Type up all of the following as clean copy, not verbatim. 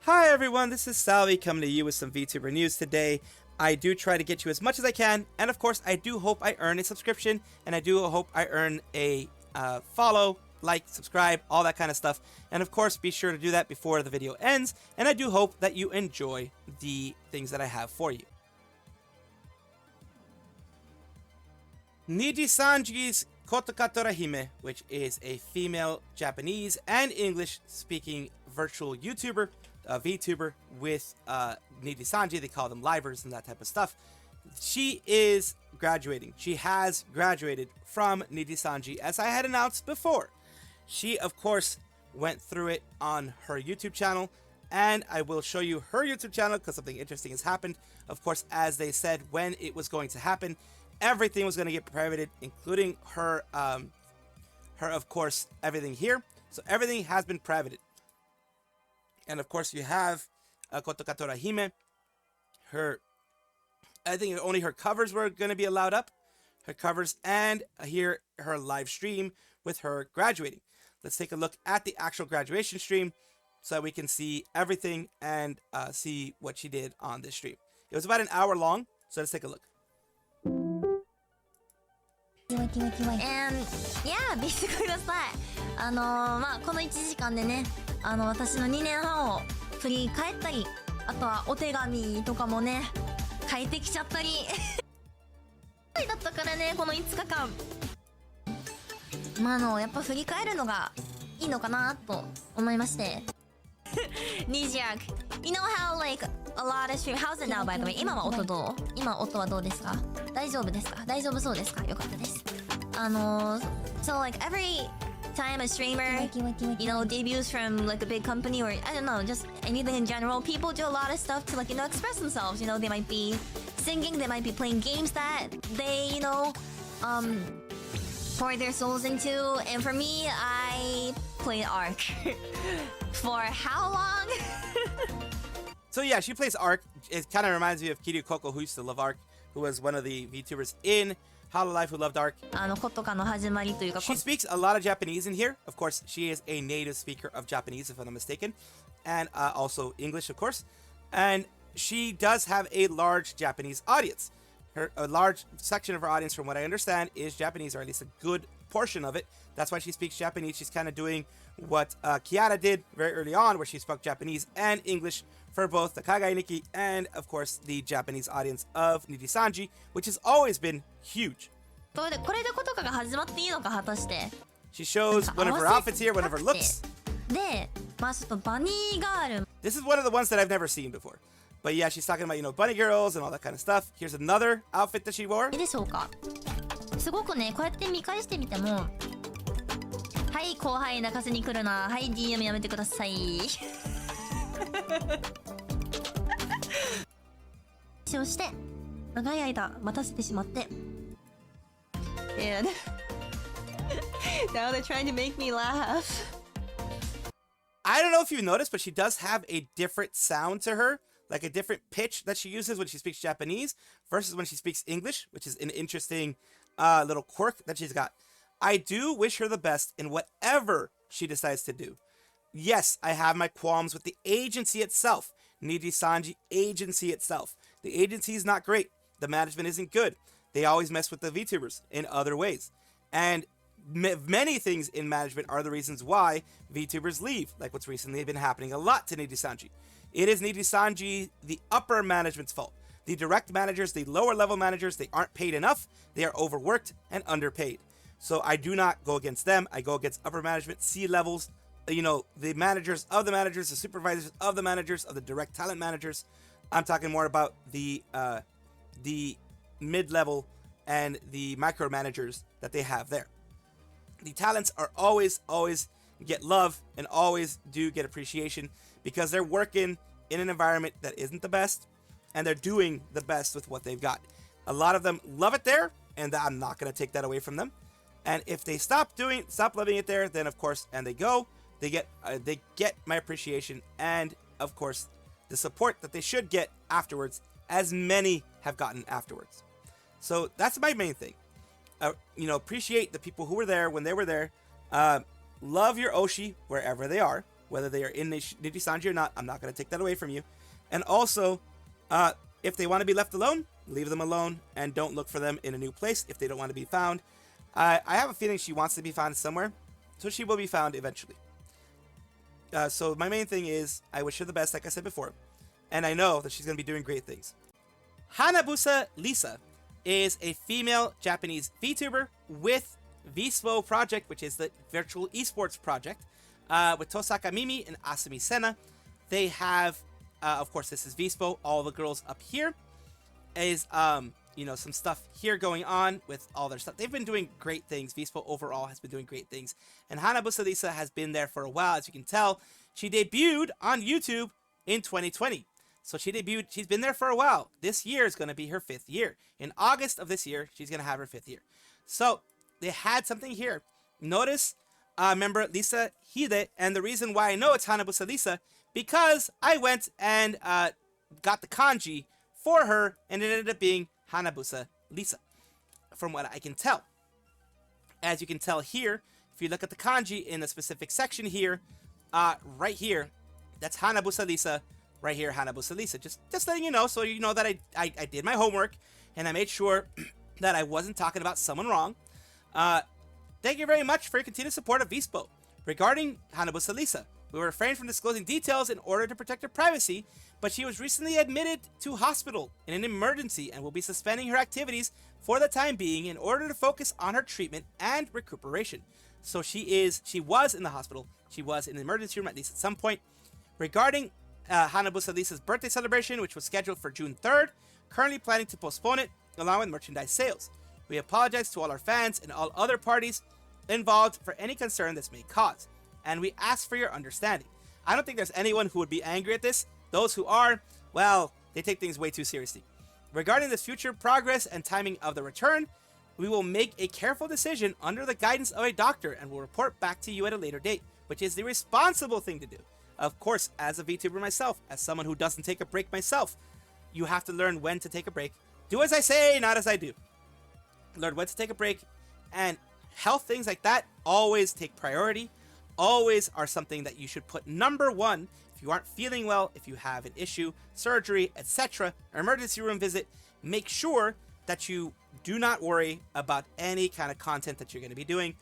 Hi everyone, this is Salvi coming to you with some VTuber news today. I do try to get you as much as I can, and of course I do hope I earn a subscription, and I do hope I earn a follow, like, subscribe, all that kind of stuff. And of course be sure to do that before the video ends, and I do hope that you enjoy the things that I have for you. Nijisanji's Kotoka Torahime, which is a female Japanese and English speaking virtual YouTuber, VTuber with Nijisanji, they call them livers and that type of stuff. She is graduating. She has graduated from Nijisanji, as I had announced before. She, of course, went through it on her YouTube channel, and I will show you her YouTube channel because something interesting has happened. Of course, as they said when it was going to happen, everything was going to get privated, including her, of course, everything here. So everything has been privated. And of course, you have Kotoka Torahime. I think only her covers were going to be allowed up. Her covers, and here her live stream with her graduating. Let's take a look at the actual graduation stream so that we can see everything and see what she did on this stream. It was about an hour long, so let's take a look. And yeah, basically that's that. この1時間でね、私の2年半を振り返ったり、あとはお手紙とかもね、書いてきちゃったりだったからね、この5日間。やっぱ振り返るのがいいのかなと思いまして。Nijiak, you know how like a lot of stream, how's it now by the way? 今は音どう？今音はどうですか？大丈夫ですか？大丈夫そうですか？よかったです。So like every time a streamer, you know, debuts from like a big company or I don't know, just anything in general, people do a lot of stuff to like, you know, express themselves. You know, they might be singing, they might be playing games that they, you know, pour their souls into. And for me, I played Ark. For how long? So yeah, she plays Ark. It kind of reminds me of Kiryu Koko, who used to love Ark, who was one of the VTubers in Hololive who loved Ark. She speaks a lot of Japanese in here. Of course, she is a native speaker of Japanese, if I'm not mistaken. And also English, of course. And she does have a large Japanese audience. A large section of her audience, from what I understand, is Japanese, or at least a good portion of it. That's why she speaks Japanese. She's kind of doing what Kiara did very early on, where she spoke Japanese and English for both the Kagai Nikki and, of course, the Japanese audience of Nijisanji, which has always been huge. She shows one of her outfits here, one of her looks. This is one of the ones that I've never seen before. But yeah, she's talking about, you know, bunny girls and all that kind of stuff. Here's another outfit that she wore. すごくね、こうやって見返してみても、はい、後輩泣かせに来るな、はい、DM やめてください。そして、長い間待たせてしまって。And now they're trying to make me laugh. I don't know if you noticed, but she does have a different sound to her. Like a different pitch that she uses when she speaks Japanese versus when she speaks English, which is an interesting little quirk that she's got. I do wish her the best in whatever she decides to do. Yes, I have my qualms with the agency itself. Nijisanji agency itself. The agency is not great. The management isn't good. They always mess with the VTubers in other ways. And many things in management are the reasons why VTubers leave, like what's recently been happening a lot to Nijisanji. It is Nijisanji, the upper management's fault. The direct managers, the lower level managers, they aren't paid enough. They are overworked and underpaid. So I do not go against them. I go against upper management, C levels, you know, the managers of the managers, the supervisors of the managers, of the direct talent managers. I'm talking more about the mid-level and the micro managers that they have there. The talents are always get love and always do get appreciation because they're working in an environment that isn't the best, and they're doing the best with what they've got. A lot of them love it there, and I'm not going to take that away from them. And if they stop loving it there, then of course, and they get my appreciation and of course the support that they should get afterwards, as many have gotten afterwards. So that's my main thing. You know, appreciate the people who were there when they were there. Love your Oshi wherever they are, whether they are in Nijisanji or not. I'm not going to take that away from you. And also, if they want to be left alone, leave them alone and don't look for them in a new place if they don't want to be found. I have a feeling she wants to be found somewhere, so she will be found eventually. So my main thing is, I wish her the best, like I said before, and I know that she's going to be doing great things. Hanabusa Lisa is a female Japanese VTuber with VSPO project, which is the virtual esports project, with Tosaka Mimi and Asumi Sena. They have, of course, this is VSPO. All the girls up here is, some stuff here going on with all their stuff. They've been doing great things. VSPO overall has been doing great things. And Hanabusa Lisa has been there for a while. As you can tell, she debuted on YouTube in 2020. So she's been there for a while. This year is going to be her 5th year. In August of this year, she's going to have her 5th year. So they had something here. Notice, remember Lisa Hide, and the reason why I know it's Hanabusa Lisa, because I went and got the kanji for her, and it ended up being Hanabusa Lisa, from what I can tell. As you can tell here, if you look at the kanji in a specific section here, right here, that's Hanabusa Lisa. Right here, Hanabusa Lisa. Just letting you know, so you know that I did my homework, and I made sure that I wasn't talking about someone wrong. Thank you very much for your continued support of VSPO. Regarding Hanabusa Lisa, we will refrain from disclosing details in order to protect her privacy, but she was recently admitted to hospital in an emergency and will be suspending her activities for the time being in order to focus on her treatment and recuperation. So she was in the hospital. She was in the emergency room at least at some point. Regarding Hanabusa Lisa's birthday celebration, which was scheduled for June 3rd, currently planning to postpone it, along with merchandise sales. We apologize to all our fans and all other parties involved for any concern this may cause, and we ask for your understanding. I don't think there's anyone who would be angry at this. Those who are, well, they take things way too seriously. Regarding the future progress and timing of the return, we will make a careful decision under the guidance of a doctor and will report back to you at a later date, which is the responsible thing to do. Of course, as a VTuber myself, as someone who doesn't take a break myself, you have to learn when to take a break. Do as I say, not as I do. Learn when to take a break, and health things like that always take priority, always are something that you should put number one. If you aren't feeling well, if you have an issue, surgery, etc., or emergency room visit, make sure that you do not worry about any kind of content that you're going to be doing.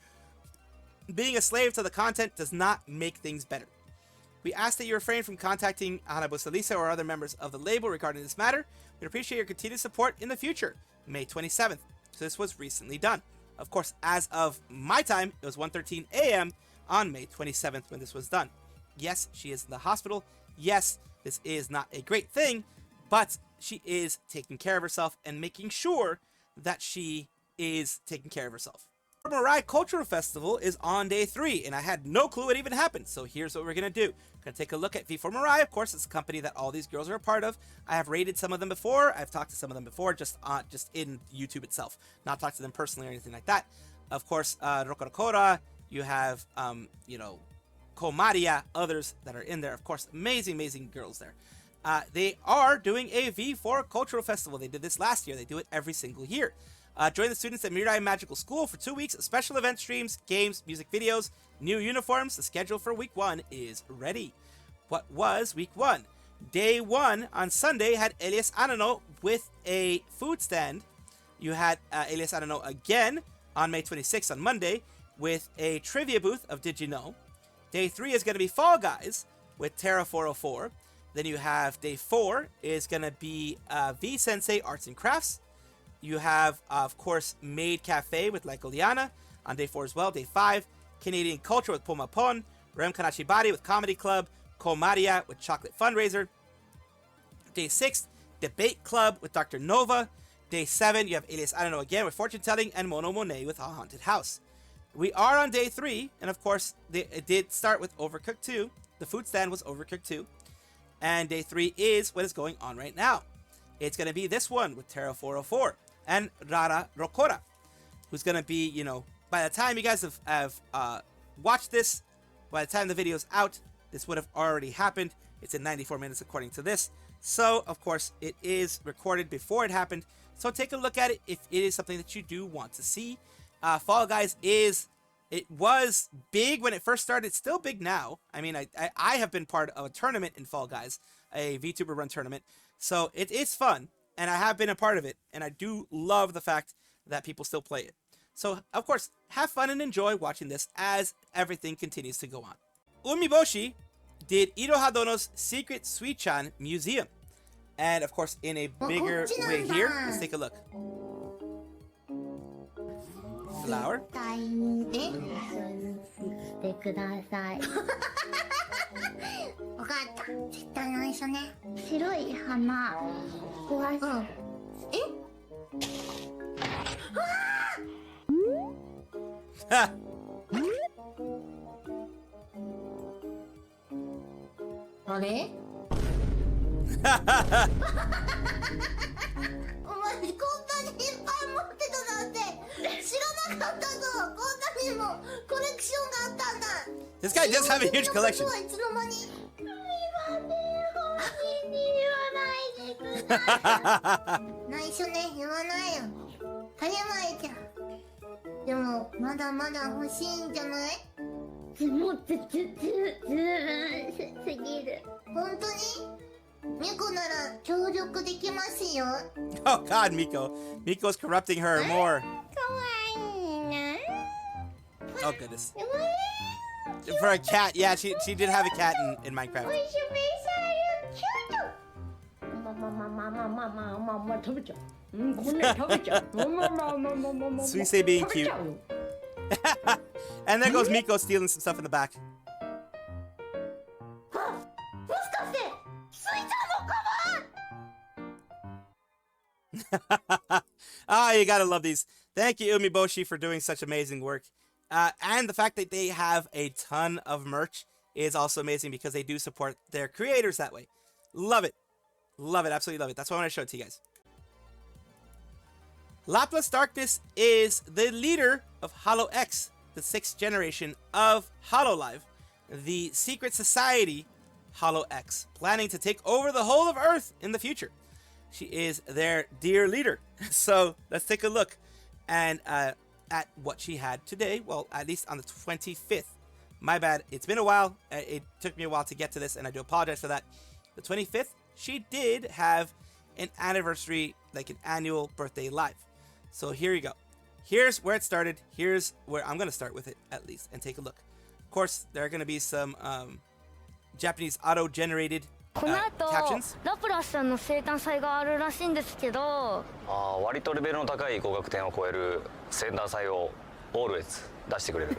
Being a slave to the content does not make things better. We ask that you refrain from contacting Hanabusa Lisa or other members of the label regarding this matter. We'd appreciate your continued support in the future. May 27th. So this was recently done. Of course, as of my time, it was 1:13 a.m. on May 27th when this was done. Yes, she is in the hospital. Yes, this is not a great thing, but she is taking care of herself and making sure that she is taking care of herself. Mirai Cultural Festival is on day 3, and I had no clue it even happened. So here's what we're going to do. We're going to take a look at V4 Mirai. Of course, it's a company that all these girls are a part of. I have rated some of them before. I've talked to some of them before, just in YouTube itself. Not talked to them personally or anything like that. Of course, Rokorokora, you have, Komaria, others that are in there. Of course, amazing girls there. They are doing a V4 Cultural Festival. They did this last year. They do it every single year. Join the students at Mirai Magical School for 2 weeks of special event streams, games, music videos, new uniforms. The schedule for week 1 is ready. What was week 1? Day 1 on Sunday had Elias Anano with a food stand. You had Elias Anano again on May 26th on Monday with a trivia booth of Did You Know? Day 3 is going to be Fall Guys with Terra 404. Then you have day 4 is going to be V Sensei Arts and Crafts. You have, of course, Maid Cafe with Lycoliana on day 4 as well. Day 5, Canadian Culture with Pomapon. Rem Kanashibari with Comedy Club. Komaria with Chocolate Fundraiser. Day 6, Debate Club with Dr. Nova. Day 7, you have Elias Anano again with Fortune Telling. And Mono Monet with A Haunted House. We are on day 3, and of course, it did start with Overcooked 2. The food stand was Overcooked 2. And day 3 is what is going on right now. It's going to be this one with Terra 404. And Rara Rokora, who's going to be, by the time you guys have watched this, by the time the video's out, this would have already happened. It's in 94 minutes according to this. So, of course, it is recorded before it happened. So take a look at it if it is something that you do want to see. Fall Guys is It was big when it first started. It's still big now. I mean, I have been part of a tournament in Fall Guys, a VTuber run tournament. So it is fun, and I have been a part of it. And I do love the fact that people still play it. So, of course, have fun and enjoy watching this as everything continues to go on. Umiboshi did Iroha Dono's Secret Sweet-chan Museum. And, of course, in a bigger way here, let's take a look. Flower. してください。わかった。絶対内緒ね。白い花。怖い。うん。え？Ha! あれ？お前こんなにいっぱい持ってたなんて知らなかったぞ。こんなにもコレクションがあったんだ。This guy does have a huge collection. いつの間に？言わないでください。内緒ね、言わないよ。当たり前じゃん。でもまだまだ欲しいんじゃない？ずぶすぎる。本当に？ミコなら協力できますよ。Oh God, Miko. Miko's corrupting her more. かわいいな。Oh goodness. For a cat, yeah, she did have a cat in Minecraft. おいしめさるキュート。食べちゃう。うん、こんなに食べちゃう。Suisei being cute. And there goes Miko stealing some stuff in the back. もしかしてスイちゃんのカバン？ Ah, you gotta love these. Thank you, Umiboshi, for doing such amazing work. And the fact that they have a ton of merch is also amazing because they do support their creators that way. Love it. Love it. Absolutely love it. That's why I want to show it to you guys. Laplus Darkness is the leader of Holo X, the 6th generation of Hololive, the secret society Holo X, planning to take over the whole of Earth in the future. She is their dear leader. So let's take a look and at what she had today. Well, at least on the 25th. My bad. It's been a while. It took me a while to get to this, and I do apologize for that. The 25th, she did have an anniversary, like an annual birthday live. So here you go. Here's where it started. Here's where I'm going to start with it, at least, and take a look. Of course, there are going to be some Japanese auto-generated この後 captions. ラプラスさんの生誕祭があるらしいんですけど、割とレベルの高い合格点を超える生誕祭をオールウェイズ出してくれる。ど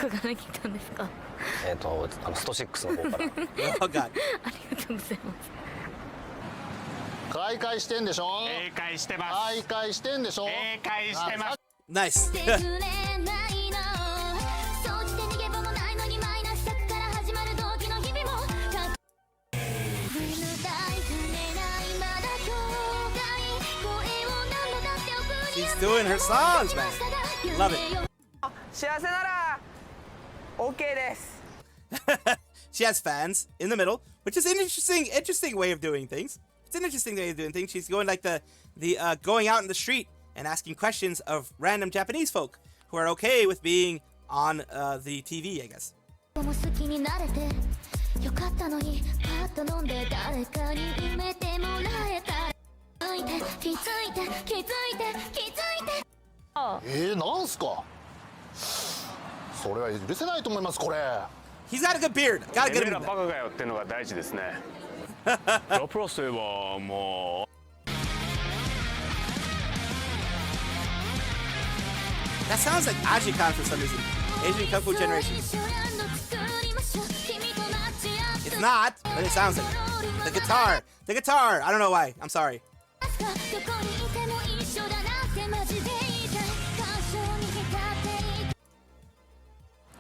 こから来たんですか？スト6の方から。Oh God. ありがとうございます。開会してんでしょ？閉会してます。開会してんでしょ？閉会してます。Nice. She's doing her songs, man. Love it. 幸せなら OK です。 She has fans in the middle, which is an interesting way of doing things. It's an interesting way of doing things. She's going like the going out in the street and asking questions of random Japanese folk who are okay with being on the TV, I guess. Oh. なんすか？それは許せないと思いますこれ。 He's got a good beard. Got a good てめえら beard. バカがよってのが大事ですね。ラプラスといえばもう。 That sounds like Ajikan for some reason. Asian Kung Fu Generation. It's not, but it sounds like it. The guitar. The guitar. I don't know why. I'm sorry.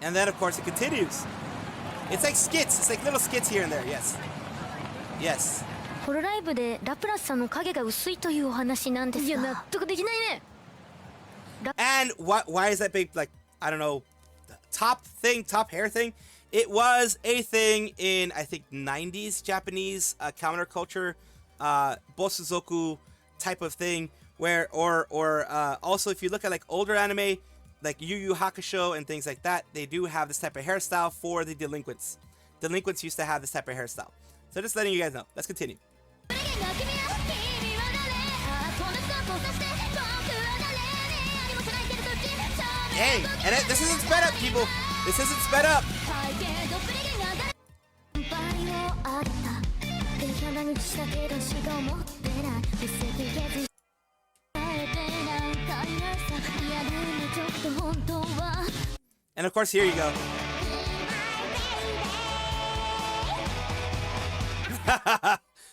And then, of course, it continues. It's like skits. It's like little skits here and there. Yes. Yes. ホロライブでラプラスさんの影が薄いというお話なんですが。いや、納得できないね。 And why is that big, like, I don't know, top hair thing? It was a thing in, I think, 90s Japanese counterculture, bosuzoku type of thing, where, or also if you look at like older anime, like Yu Yu Hakusho and things like that, they do have this type of hairstyle for the delinquents. Delinquents used to have this type of hairstyle. So just letting you guys know. Let's continue. Hey, and this isn't sped up, people. This isn't sped up. And of course, here you go.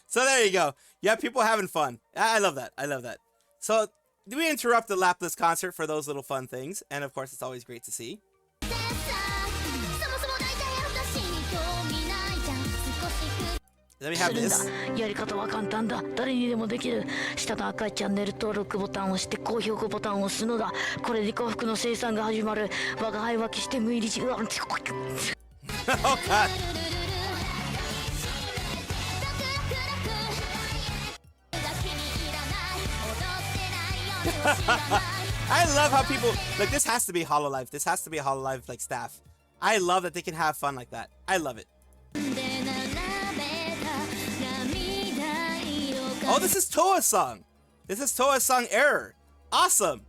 So there you go. You have people having fun. I love that. I love that. So we interrupt the Laplus concert for those little fun things. And of course, it's always great to see. Then we have this. やり方は簡単だ。誰にでもできる。下の赤いチャンネル登録ボタンを押して高評価ボタンを押すのだ。これで幸福の生産が始まる。我が輩は決して無理強い。Oh God. I love how people like this has to be Hololive. This has to be a Hololive like staff. I love that they can have fun like that. I love it. Oh, this is Toa's song. This is Toa's song Error. Awesome.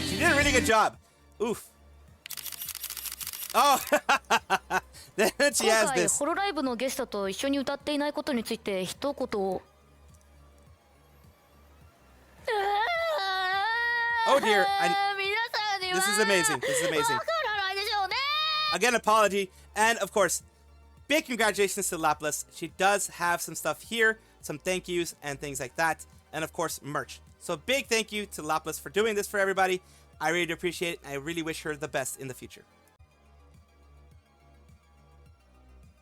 She did a really good job. Oof. Oh. Then she has 今回 this. ホロライブのゲストと一緒に歌っていないことについて一言を。Oh dear. 皆さんには This is amazing. This is amazing. わからないでしょうね。 Again, apology. And of course, big congratulations to Laplus. She does have some stuff here, some thank yous and things like that. And of course, merch. So big thank you to Laplus for doing this for everybody. I really do appreciate it. I really wish her the best in the future.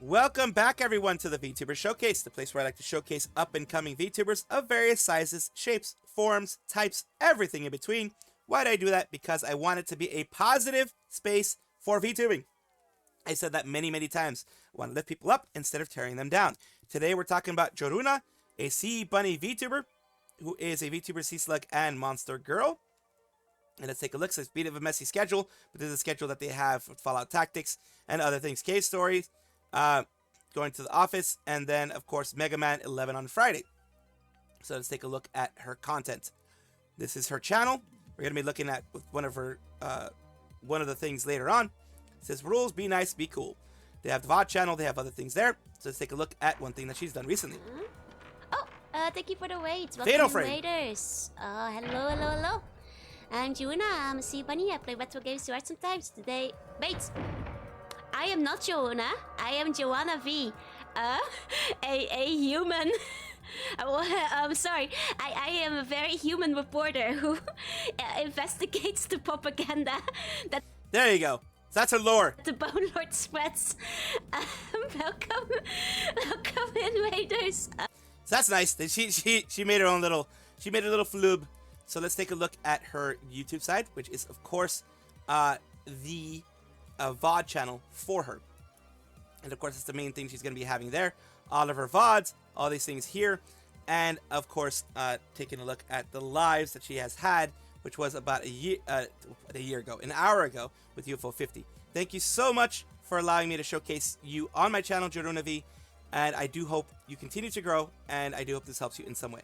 Welcome back, everyone, to the VTuber Showcase, the place where I like to showcase up-and-coming VTubers of various sizes, shapes, forms, types, everything in between. Why do I do that? Because I want it to be a positive space for VTubing. I said that many, many times. I want to lift people up instead of tearing them down. Today, we're talking about Jorunna, a Sea Bunny VTuber, who is a VTuber Sea Slug and Monster Girl. And let's take a look. So it's a bit of a messy schedule, but this is a schedule that they have with Fallout Tactics and other things. Cave Stories, going to the office, and then, of course, Mega Man 11 on Friday. So let's take a look at her content. This is her channel. We're going to be looking at one of her, one of the things later on. It says, rules, be nice, be cool. They have the VOD channel. They have other things there. So let's take a look at one thing that she's done recently. Oh, thank you for the wait. Fatal Welcome, Frame. waiters. Hello. I'm Jorunna. I'm a sea bunny. I play retro games to art sometimes. Today, wait. I am not Jorunna. I am Joanna V. A human. I'm sorry. I am a very human reporter who investigates the propaganda that There you go. So that's her lore. the Bone Lord spreads. Welcome, invaders. So that's nice. She made her own little, she made a little floob. So let's take a look at her YouTube side, which is, of course, the VOD channel for her. And of course, it's the main thing she's going to be having there. All of her VODs, all these things here. And of course, taking a look at the lives that she has had, which was about an hour ago with UFO 50. Thank you so much for allowing me to showcase you on my channel, Jorunna V. And I do hope you continue to grow, and I do hope this helps you in some way.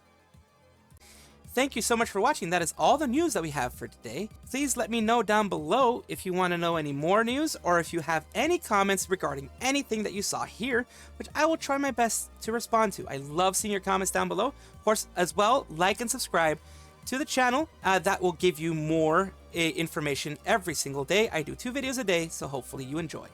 Thank you so much for watching. That is all the news that we have for today. Please let me know down below if you want to know any more news, or if you have any comments regarding anything that you saw here, which I will try my best to respond to. I love seeing your comments down below. Of course, as well, like and subscribe to the channel. That will give you more information every single day. I do 2 videos a day, so hopefully you enjoy.